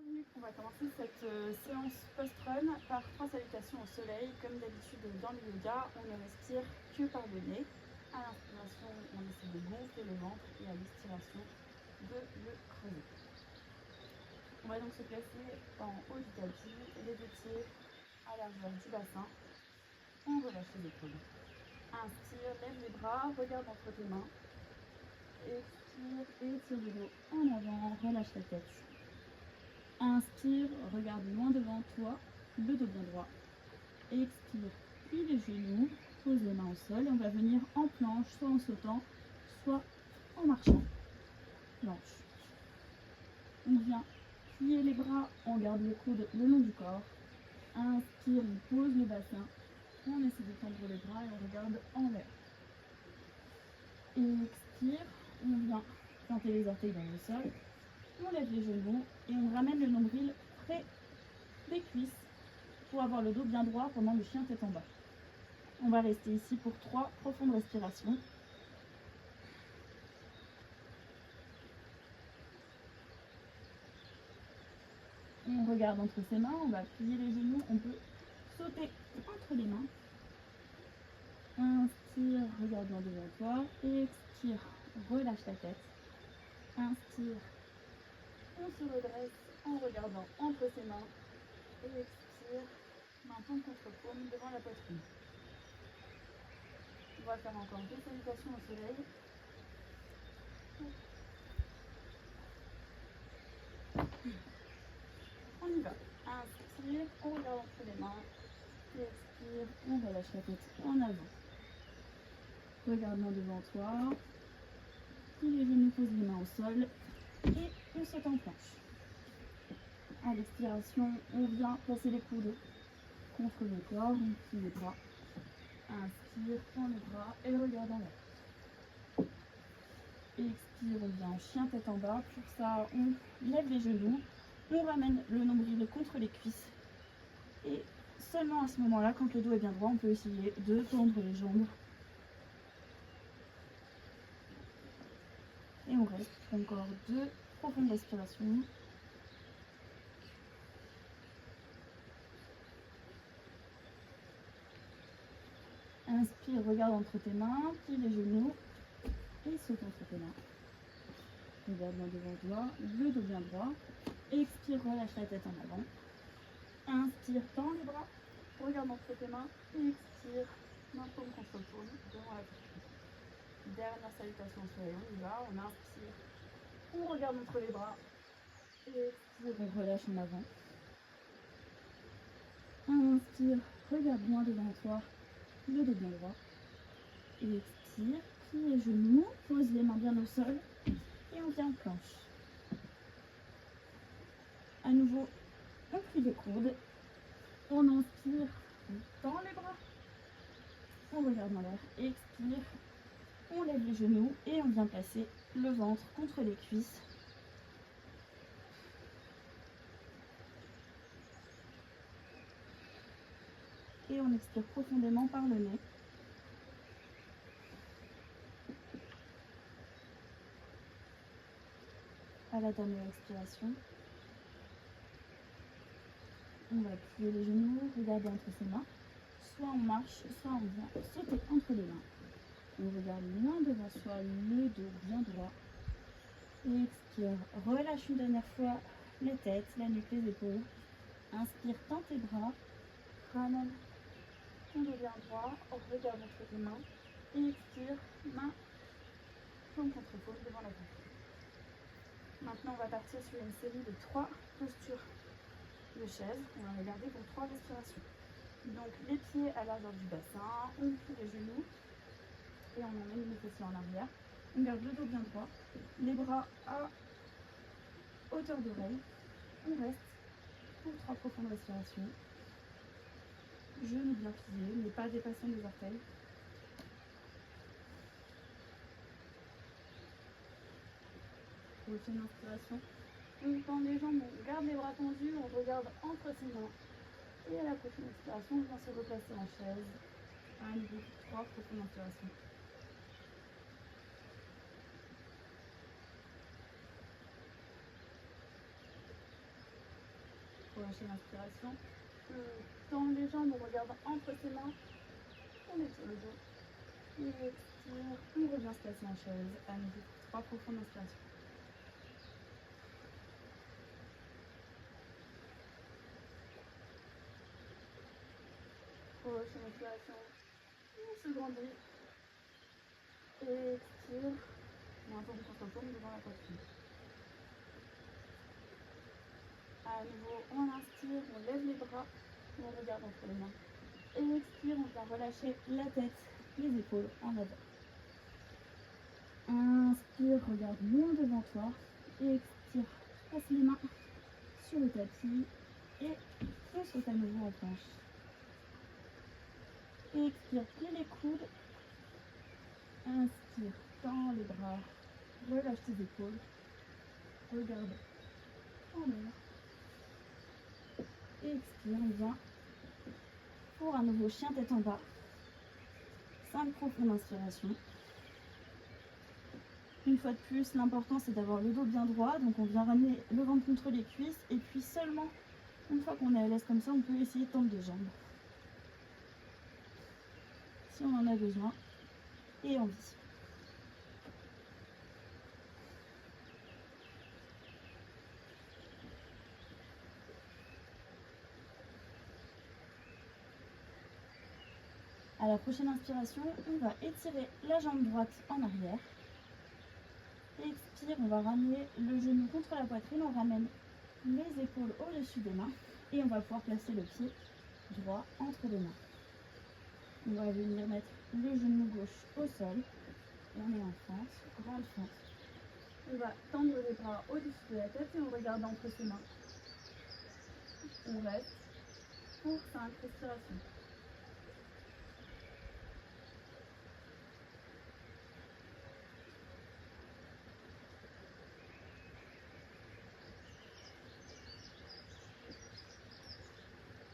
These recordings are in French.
On va commencer cette séance post-run par 3 salutations au soleil. Comme d'habitude dans le yoga, on ne respire que par le nez. À l'inspiration, on essaie de gonfler le ventre et à l'expiration, de le creuser. On va donc se placer en haut du tapis, les deux pieds à largeur du bassin. On relâche les épaules. Inspire, lève les bras, regarde entre tes mains. Expire, étire le dos en avant, relâche la tête. Inspire, regarde loin devant toi, le dos bien droit. Expire, puis les genoux, pose les mains au sol. On va venir en planche, soit en sautant, soit en marchant. Planche. On vient plier les bras, on garde les coudes le long du corps. Inspire, on pose le bassin. On essaie de tendre les bras et on regarde en l'air. Expire, on vient planter les orteils dans le sol. On lève les genoux et on ramène le nombril près des cuisses pour avoir le dos bien droit pendant le chien tête en bas. On va rester ici pour 3 profondes respirations. On regarde entre ses mains, on va plier les genoux, on peut sauter entre les mains. Inspire, regarde bien devant toi. Expire, relâche la tête. Inspire, on se redresse en regardant entre ses mains. Et expire, main paume contre paume devant la poitrine. On va faire encore 2 salutations au soleil. On y va. Inspire, on regarde entre les mains. Expire, on relâche la tête en avant. Regarde bien devant toi. Puis les genoux, pose les mains au sol. Et on saute en planche. À l'expiration, on vient placer les coudes contre le corps. On plie les bras. Inspire, tend les bras et regarde en l'air. Expire, on vient en chien tête en bas. Pour ça, on lève les genoux. On ramène le nombril contre les cuisses. Et seulement à ce moment-là, quand le dos est bien droit, on peut essayer de tendre les jambes. Et on reste encore 2 profondes respirations. Inspire, regarde entre tes mains, plie les genoux et saute entre tes mains. Regarde bien devant toi, le dos bien droit. Expire, relâche la tête en avant. Inspire, tends les bras, regarde entre tes mains. Expire, main paume contre paume devant la poitrine. Dernière salutation au soleil, on y va, on inspire, on regarde entre les bras. Expire, on relâche en avant. Inspire, regarde loin devant toi, le dos bien droit. Expire, plie les genoux, pose les mains bien au sol et on vient en planche. À nouveau, on plie les coudes, on inspire, on tend les bras, on regarde dans l'air, expire, on lève les genoux et on vient placer le ventre contre les cuisses. Et on expire profondément par le nez. À la dernière expiration, on va plier les genoux, regarder entre ses mains. Soit on marche, soit on vient sauter entre les mains. On regarde loin devant soi, le dos bien droit. Expire, relâche une dernière fois les têtes, la nuque, les épaules. Inspire, tends tes bras, ramène ton dos bien droit, regarde entre tes mains. Expire, main paume contre paume devant la poitrine. Maintenant, on va partir sur une série de 3 postures de chaise. On va regarder pour 3 respirations. Donc, les pieds à largeur du bassin, on plie les genoux et on emmène les fessiers en arrière. On garde le dos bien droit, les bras à hauteur d'oreille. On reste pour 3 profondes respirations. Genoux bien pliés, mais pas dépassant les orteils. Prochaine inspiration. On tend les jambes, on garde les bras tendus, on regarde entre ses mains. Et à la prochaine expiration, on vient se replacer en chaise. À nouveau, 3 profondes inspirations. relâcher l'inspiration. Je tends les jambes, on regarde entre ses mains. On étire le dos. Et expire. On revient se placer en chaise. À nouveau, 3 profondes inspirations. Prochaine inspiration. On se grandit. Et expire. Maintenant, on se retourne devant la poitrine. À nouveau, on inspire, on lève les bras, on regarde entre les mains. Et expire, on vient relâcher la tête, les épaules en avant. Inspire, regarde loin devant toi. Et expire, passe les mains sur le tapis et saute à nouveau en planche. Et expire, plie les coudes. Inspire, tends les bras, relâche tes épaules. Regarde en l'air. Et expire, on vient pour un nouveau chien tête en bas. 5 profondes inspirations. Une fois de plus, l'important c'est d'avoir le dos bien droit. Donc on vient ramener le ventre contre les cuisses. Et puis seulement, une fois qu'on est à l'aise comme ça, on peut essayer de tendre les jambes. Si on en a besoin. Et envie. À la prochaine inspiration, on va étirer la jambe droite en arrière. Expire, on va ramener le genou contre la poitrine, on ramène les épaules au-dessus des mains et on va pouvoir placer le pied droit entre les mains. On va venir mettre le genou gauche au sol et on est en fente, grande fente. On va tendre les bras au-dessus de la tête et on regarde entre ses mains. On reste pour 5 respirations.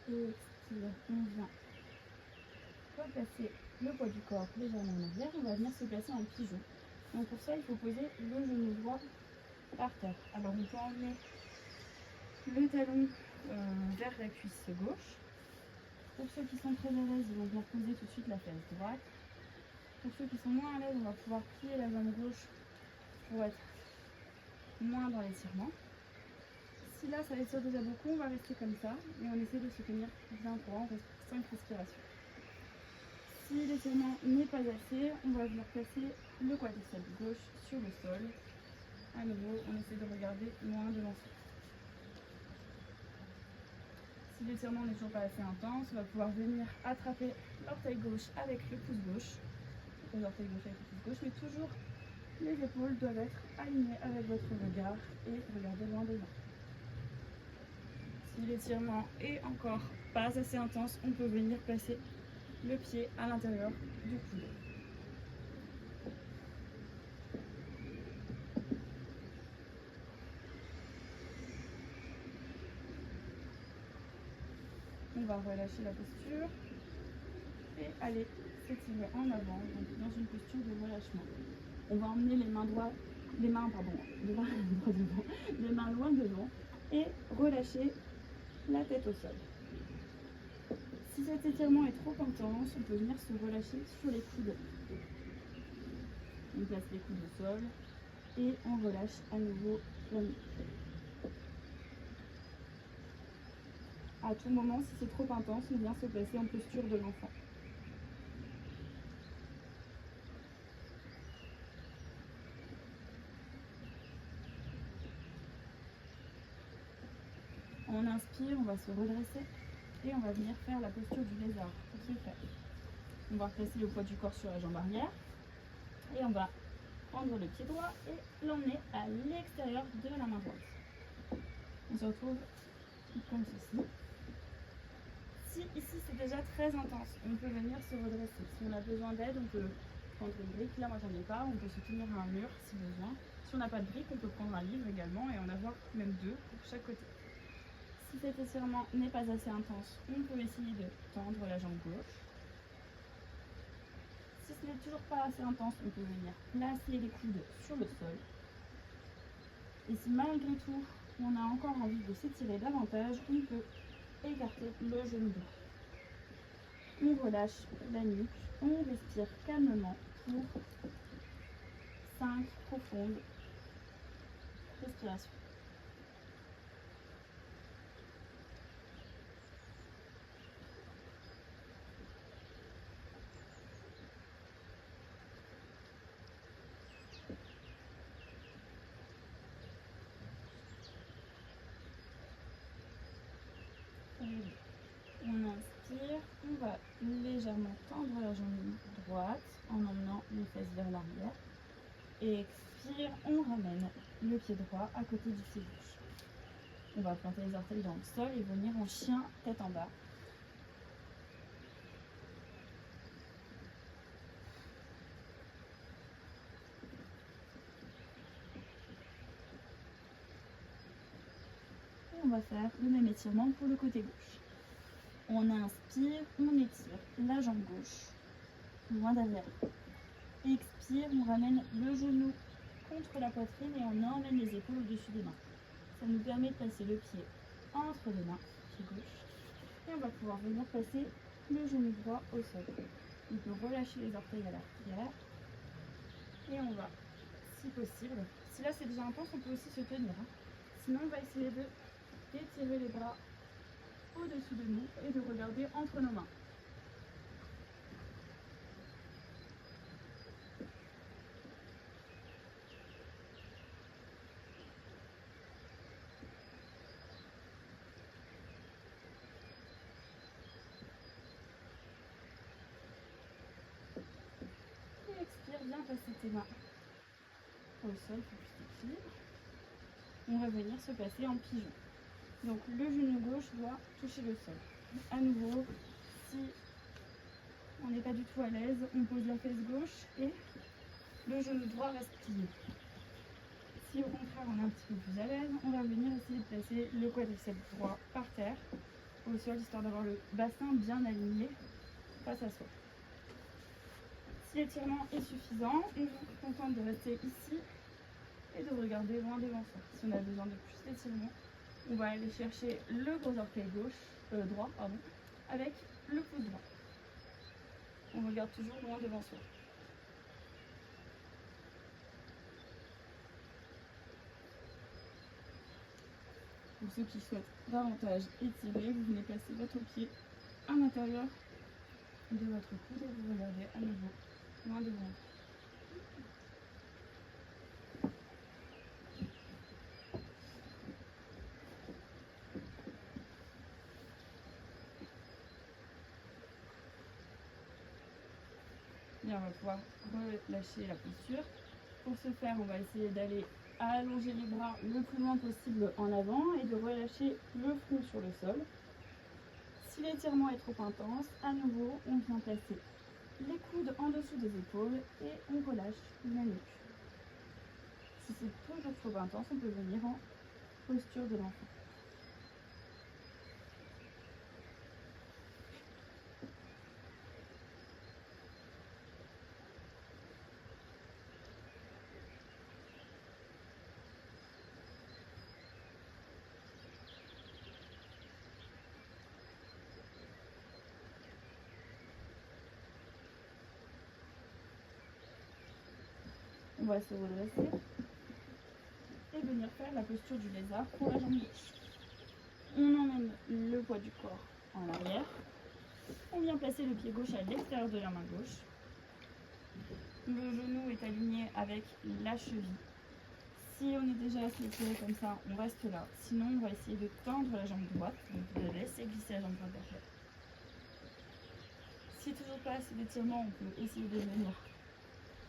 Et expire, on vient replacer le poids du corps légèrement en arrière. On va venir se placer en pigeon. Donc pour ça, il faut poser le genou droit par terre. Alors on peut emmener le talon vers la cuisse gauche. Pour ceux qui sont très à l'aise, ils vont venir poser tout de suite la fesse droite. Pour ceux qui sont moins à l'aise, on va pouvoir plier la jambe gauche pour être moins dans l'étirement. Si là ça étire déjà beaucoup, on va rester comme ça et on essaie de se tenir bien droit, on reste 5 respirations. Si l'étirement n'est pas assez, on va venir placer le quadriceps gauche sur le sol. À nouveau, on essaie de regarder loin devant soi. Si l'étirement n'est toujours pas assez intense, on va pouvoir venir attraper l'orteil gauche avec le pouce gauche. L'orteil gauche avec le pouce gauche, mais toujours les épaules doivent être alignées avec votre regard et regarder loin devant. Si l'étirement est encore pas assez intense, on peut venir placer le pied à l'intérieur du coude. On va relâcher la posture et aller s'étirer en avant, donc dans une posture de relâchement. On va emmener les mains loin devant et relâcher la tête au sol. Si cet étirement est trop intense, on peut venir se relâcher sur les coudes. On place les coudes au sol et on relâche à nouveau la nuque. À tout moment, si c'est trop intense, on vient se placer en posture de l'enfant. On inspire, on va se redresser et on va venir faire la posture du lézard pour ce faire. On va replacer le poids du corps sur la jambe arrière et on va prendre le pied droit et l'emmener à l'extérieur de la main droite. On se retrouve comme ceci. Si ici c'est déjà très intense, on peut venir se redresser. Si on a besoin d'aide, on peut prendre une brique. Là, moi j'en ai pas, on peut se tenir à un mur si besoin. Si on n'a pas de brique, on peut prendre un livre également et en avoir même 2 pour chaque côté. Si cet étirement n'est pas assez intense, on peut essayer de tendre la jambe gauche. Si ce n'est toujours pas assez intense, on peut venir placer les coudes sur le sol. Et si malgré tout, on a encore envie de s'étirer davantage, on peut écarter le genou droit. On relâche la nuque, on respire calmement pour 5 profondes respirations. On inspire, on va légèrement tendre la jambe droite en emmenant les fesses vers l'arrière. Et expire, on ramène le pied droit à côté du pied gauche. On va planter les orteils dans le sol et venir en chien tête en bas. Et on va faire le même étirement pour le côté gauche. On inspire, on étire la jambe gauche, loin derrière. Expire, on ramène le genou contre la poitrine et on emmène les épaules au-dessus des mains. Ça nous permet de passer le pied entre les mains, pied gauche. Et on va pouvoir venir passer le genou droit au sol. On peut relâcher les orteils à l'arrière. Et on va, si possible, si là c'est déjà intense, on peut aussi se tenir. Sinon, on va essayer d'étirer les bras au-dessus de nous et de regarder entre nos mains. Et expire, bien passer tes mains au sol pour plus d'équilibre. On va venir se passer en pigeon. Donc le genou gauche doit toucher le sol. À nouveau, si on n'est pas du tout à l'aise, on pose la fesse gauche et le genou droit reste plié. Si au contraire on est un petit peu plus à l'aise, on va venir essayer de placer le quadriceps droit par terre, au sol, histoire d'avoir le bassin bien aligné face à soi. Si l'étirement est suffisant, on se contente de rester ici et de regarder loin devant soi. Si on a besoin de plus d'étirement, on va aller chercher le gros orteil droit avec le pouce droit. On regarde toujours loin devant soi. Pour ceux qui souhaitent davantage étirer, vous venez placer votre pied à l'intérieur de votre coude et vous regardez à nouveau loin devant vous. Et on va pouvoir relâcher la posture. Pour ce faire, on va essayer d'aller allonger les bras le plus loin possible en avant et de relâcher le front sur le sol. Si l'étirement est trop intense, à nouveau, on vient placer les coudes en dessous des épaules et on relâche la nuque. Si c'est toujours trop intense, on peut venir en posture de l'enfant. On va se redresser et venir faire la posture du lézard pour la jambe gauche. On emmène le poids du corps en arrière. On vient placer le pied gauche à l'extérieur de la main gauche. Le genou est aligné avec la cheville. Si on est déjà assez étiré comme ça, on reste là. Sinon, on va essayer de tendre la jambe droite, donc de laisser glisser la jambe droite derrière. Si toujours pas assez d'étirement, on peut essayer de venir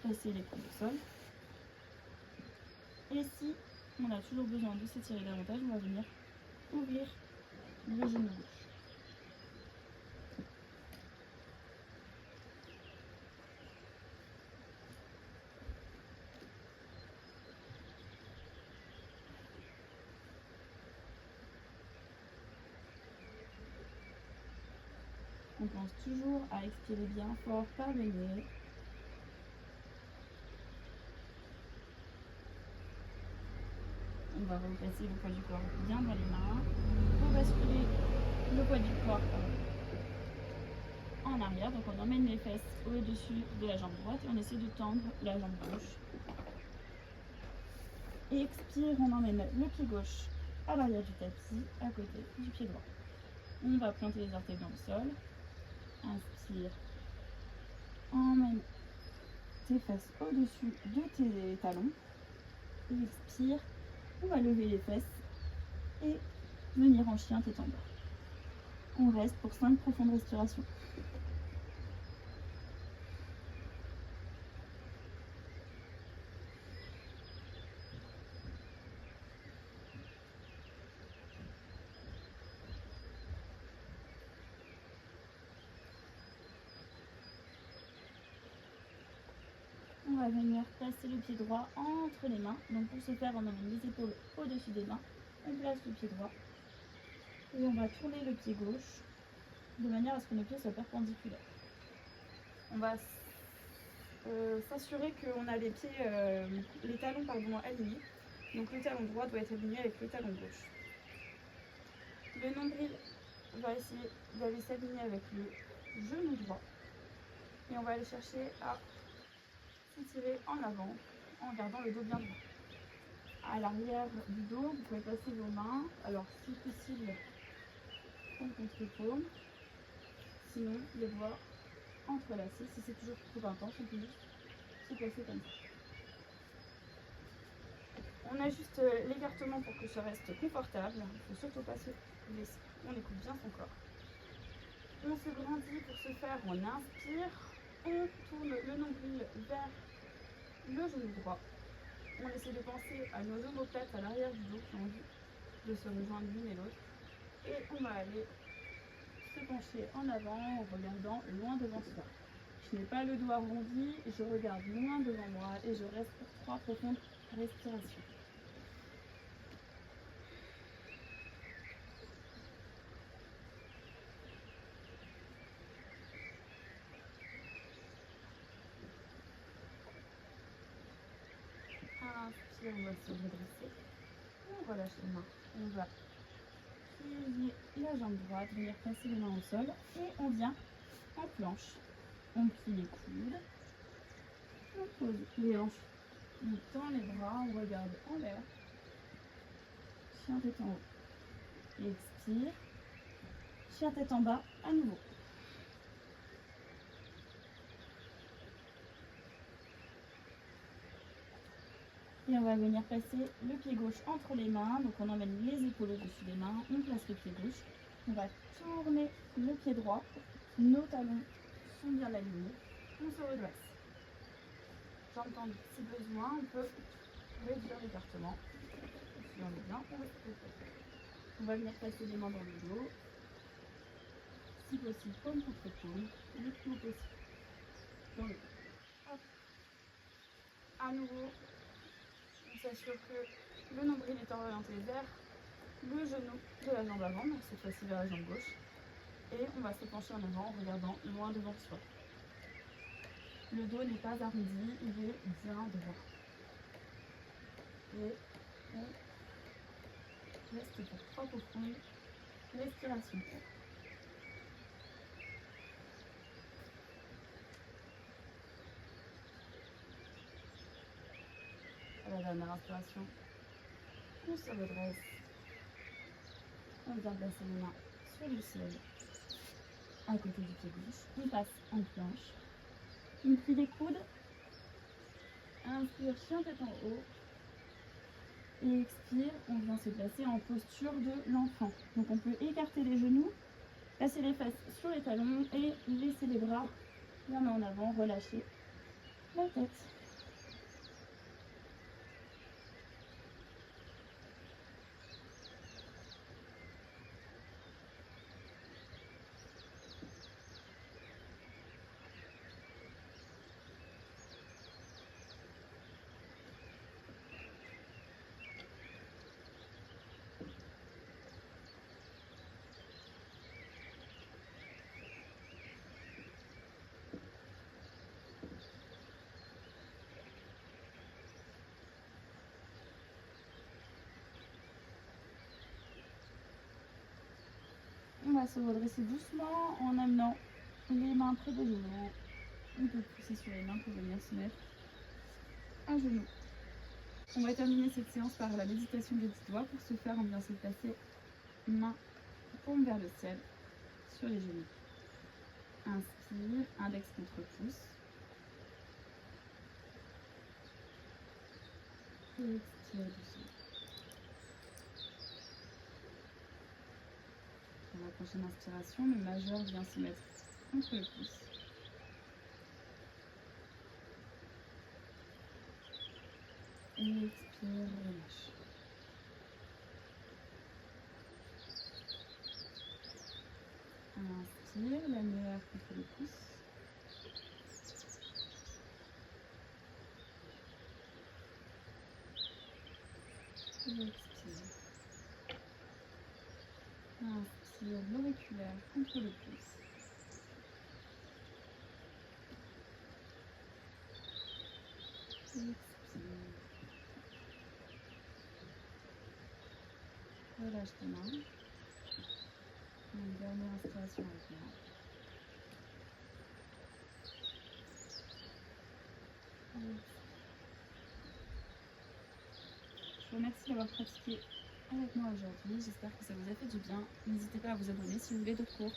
passer les coudes au sol. Et si on a toujours besoin de s'étirer davantage, on va venir ouvrir le genou gauche. On pense toujours à expirer bien fort par le nez. On va replacer le poids du corps bien dans les mains. Pour basculer le poids du corps en arrière. Donc on emmène les fesses au-dessus de la jambe droite et on essaie de tendre la jambe gauche. Et expire, on emmène le pied gauche à l'arrière du tapis, à côté du pied droit. On va planter les orteils dans le sol. Inspire, emmène tes fesses au-dessus de tes talons. Et expire, on va lever les fesses et venir en chien tête en bas. On reste pour 5 profondes respirations. On va venir placer le pied droit entre les mains. Donc pour ce faire, on emmène les épaules au-dessus des mains. On place le pied droit et on va tourner le pied gauche de manière à ce que nos pieds soient perpendiculaires. On va s'assurer qu'on a les talons alignés. Donc le talon droit doit être aligné avec le talon gauche. Le nombril va essayer d'aller s'aligner avec le genou droit. Et on va aller chercher à s'étirer en avant en gardant le dos bien droit. À l'arrière du dos, vous pouvez passer vos mains, alors si possible, paume contre paume. Sinon, les doigts entrelacés. Si c'est toujours trop intense, on peut juste se placer comme ça. On ajuste l'écartement pour que ça reste confortable. Il ne faut surtout pas se laisser. On écoute bien son corps. On se grandit pour ce faire. On inspire. On tourne le nombril vers le genou droit. On essaie de penser à nos omoplates à l'arrière du dos qui ont envie de se rejoindre l'une et l'autre. Et on va aller se pencher en avant en regardant loin devant soi. Je n'ai pas le dos arrondi, je regarde loin devant moi et je reste pour 3 profondes respirations. Inspire, on va se redresser. On relâche les mains. On va plier la jambe droite, venir passer les mains au sol et on vient en planche. On plie les coudes. On pose les hanches. On tend les bras, on regarde en l'air. Chien tête en haut. Expire. Chien tête en bas à nouveau. Et on va venir placer le pied gauche entre les mains. Donc on emmène les épaules au-dessus des mains. On place le pied gauche. On va tourner le pied droit. Nos talons sont bien alignés. On se redresse. Jambes tendues. Si besoin, on peut réduire l'écartement. Si on est bien, on va venir placer les mains dans le dos. Si possible, paume contre paume. Le plus haut possible. Dans le dos. Hop. À nouveau, on s'assure que le nombril est orienté vers le genou de la jambe avant, donc cette fois-ci vers la jambe gauche. Et on va se pencher en avant en regardant loin devant soi. Le dos n'est pas arrondi, il est bien droit. Et on reste pour 3 profondes respirations. À la dernière inspiration, on se redresse. On vient placer les mains sur le sol, à côté du pied gauche. On passe en planche. On plie les coudes. Inspire, chien tête en haut. Et expire, on vient se placer en posture de l'enfant. Donc on peut écarter les genoux, passer les fesses sur les talons et laisser les bras bien en avant, relâcher la tête. va se redresser doucement en amenant les mains près des genoux. On peut pousser sur les mains pour venir se mettre à genoux. On va terminer cette séance par la méditation des 10 doigts. Pour ce faire, on vient se placer main paume vers le ciel sur les genoux. Inspire, index contre pouce. Et expire doucement. Pour la prochaine inspiration, le majeur vient se mettre contre le pouce. Et expire, relâche. Inspire, l'annulaire contre le pouce. Et expire. Inspire, l'auriculaire contre le pouce. Et expire. Relâche tes mains. Une dernière inspiration avec moi. Je vous remercie d'avoir pratiqué avec moi aujourd'hui. J'espère que ça vous a fait du bien. N'hésitez pas à vous abonner si vous voulez d'autres cours.